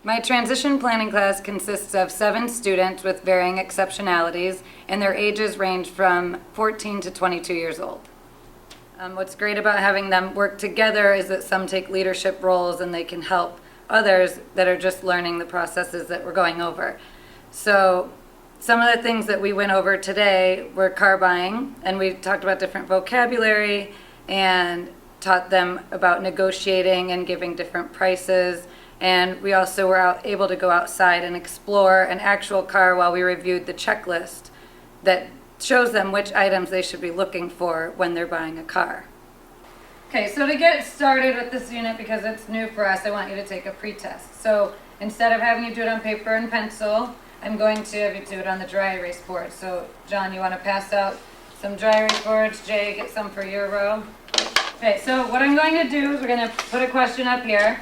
My transition planning class consists of 7 students with varying exceptionalities, and their ages range from 14 to 22 years old. What's great about having them work together is that some take leadership roles and they can help others that are just learning the processes that we're going over. So some of the things that we went over today were car buying, and we talked about different vocabulary and taught them about negotiating and giving different prices. And we also were able to go outside and explore an actual car while we reviewed the checklist that shows them which items they should be looking for when they're buying a car. Okay, so to get started with this unit, because it's new for us, I want you to take a pre-test. So instead of having you do it on paper and pencil, I'm going to have you do it on the dry erase board. So John, you want to pass out some dry erase boards. Jay, get some for your row. Okay, so what I'm going to do is we're going to put a question up here.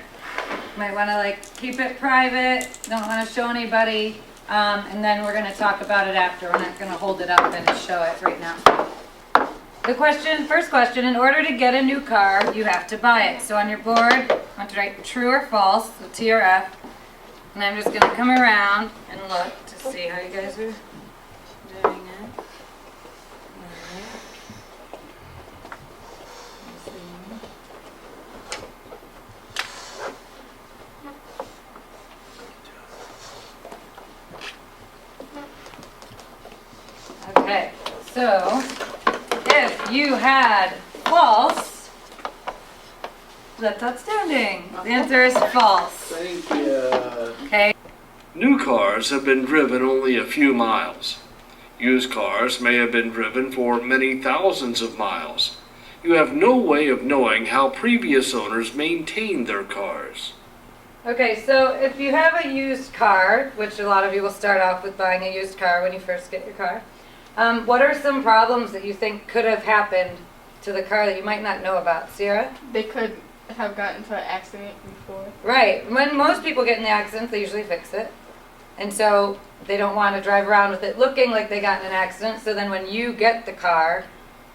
Might want to keep it private, don't want to show anybody, and then we're going to talk about it after. We're not going to hold it up and show it right now. First question, in order to get a new car, you have to buy it. So on your board, I want to write true or false, so T or F, and I'm just going to come around and look to see how you guys are doing it. Okay, so if you had false, that's outstanding. The answer is false. Thank you. Okay. New cars have been driven only a few miles. Used cars may have been driven for many thousands of miles. You have no way of knowing how previous owners maintained their cars. Okay, so if you have a used car, which a lot of you will start off with buying a used car when you first get your car, what are some problems that you think could have happened to the car that you might not know about? Sierra? They could have gotten into an accident before. Right. When most people get in the accidents, they usually fix it. And so they don't want to drive around with it looking like they got in an accident. So then when you get the car,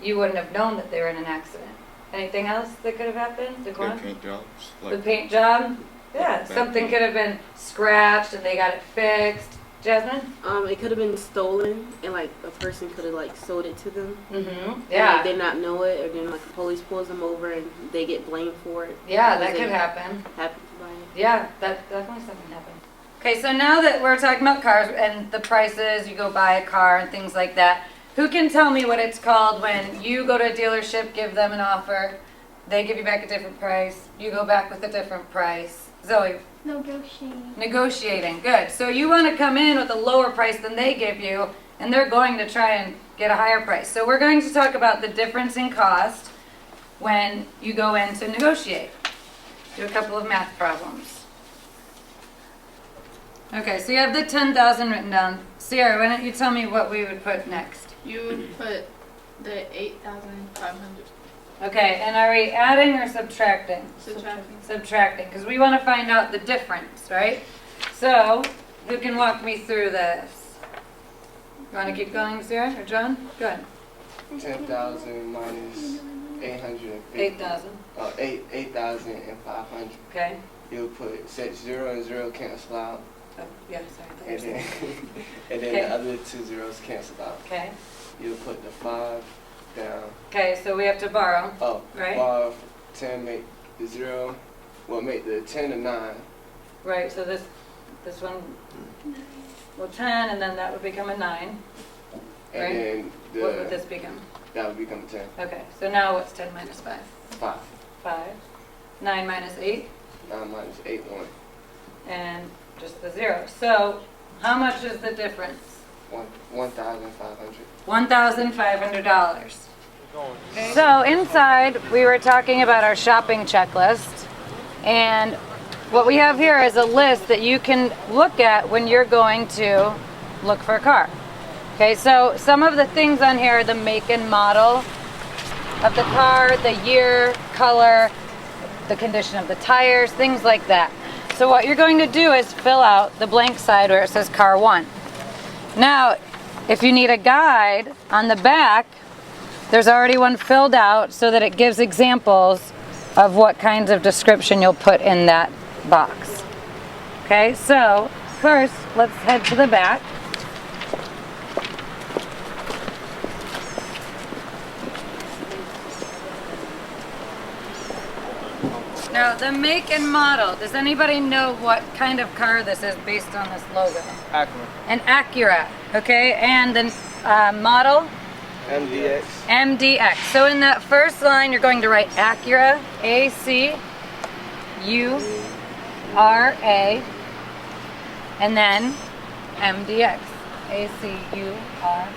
you wouldn't have known that they were in an accident. Anything else that could have happened? The paint jobs. The paint job? Yeah, something could have been scratched and they got it fixed. Jasmine? It could have been stolen, and a person could have sold it to them. Mm-hmm. Yeah. And they did not know it, or then the police pulls them over and they get blamed for it. Yeah, that could happen. Happened to buy it. Yeah, that definitely something happened. Okay, so now that we're talking about cars and the prices, you go buy a car and things like that, who can tell me what it's called when you go to a dealership, give them an offer, they give you back a different price, you go back with a different price? Zoe? Negotiating. Negotiating, good. So you want to come in with a lower price than they give you, and they're going to try and get a higher price. So we're going to talk about the difference in cost when you go in to negotiate. Do a couple of math problems. Okay, so you have the 10,000 written down. Sierra, why don't you tell me what we would put next? You would put the 8,500. Okay, and are we adding or subtracting? Subtracting. Subtracting, because we want to find out the difference, right? So, who can walk me through this? You want to keep going, Sierra or John? Go ahead. 10,000 minus 850. 8,000. 8,500. Okay. You'll put set 0 and 0 cancel out. Oh, yeah, sorry. I thought you And were then, saying- and then Okay. the other 2 zeros cancel out. Okay. You'll put the 5 down. Okay, so we have to borrow. Oh, Right. 5, 10 make the 0. Well, make the 10 a 9. Right, so this one, well, 10, and then that would become a 9. And Right. then What would this become? that would become 10. Okay, so now what's 10 minus 5? 5. 5. 9 minus 8, 9 minus 8, 1. and just the 0. So how much is the difference? $1,500. $1,500. So inside, we were talking about our shopping checklist, and what we have here is a list that you can look at when you're going to look for a car. Okay, so some of the things on here are the make and model of the car, the year, color, the condition of the tires, things like that. So what you're going to do is fill out the blank side where it says car 1. Now, if you need a guide on the back, there's already one filled out so that it gives examples of what kinds of description you'll put in that box. Okay, so first, let's head to the back. Now, the make and model, does anybody know what kind of car this is based on this logo? Acura. An Acura, okay, and the model? MDX. MDX. So in that first line, you're going to write Acura, A-C-U-R-A, and then MDX, A-C-U-R.